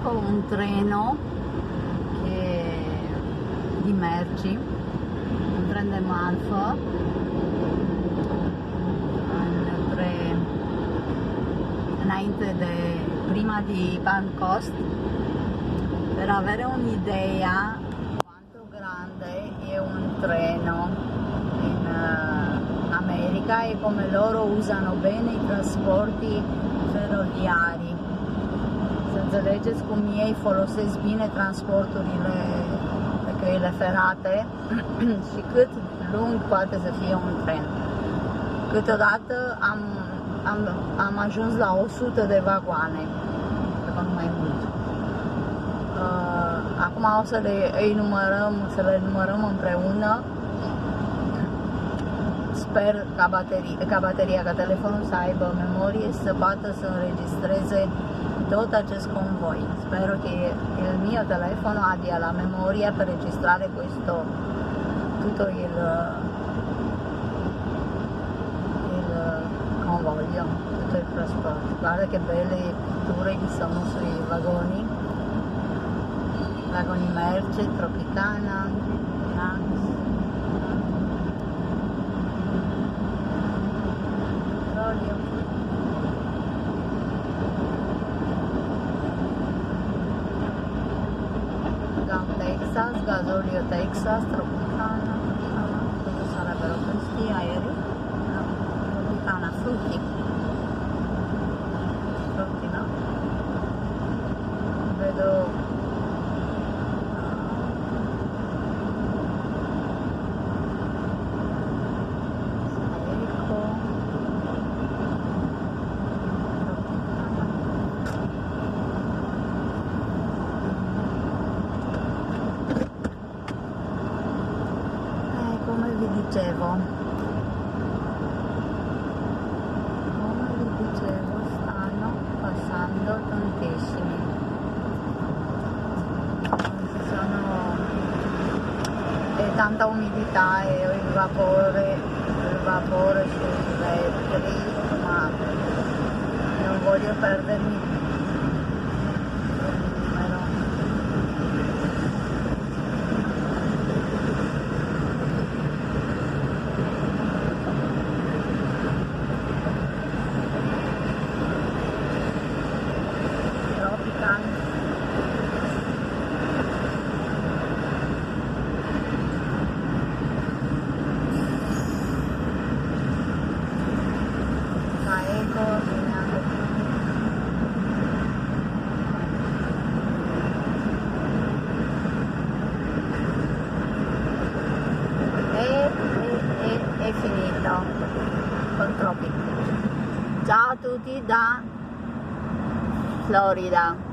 ecco un treno di merci, un tren de marfă, înainte de prima di Pancoast, per avere un'idea quanto grande è un treno in America e come loro usano bene i trasporti feroviari. Să înțelegeți cum ei folosesc bine transporturile pe căile ferate și cât lung poate să fie un tren. Câteodată am ajuns la 100 de vagoane, dacă nu mai mult. Acum o să le numărăm împreună. Sper ca telefonul să aibă memorie și să poată să înregistreze tot acest convoi. Spero che il mio telefono abbia la memoria per registrare tutto il convoglio, tutto il trasporto. Guarda che belle pitture che sono sui vagoni merci, Tropicana, petrolio. Texas, gasolio Texas, Tropicana, dove sarebbero questi aerei? No, Tropicana, frutti no? Vedo come vi dicevo, stanno passando tantissimi. È tanta umidità e il vapore sui vetri, ma non voglio perdermi il numero. È finito con troppi. Ciao a tutti da Florida.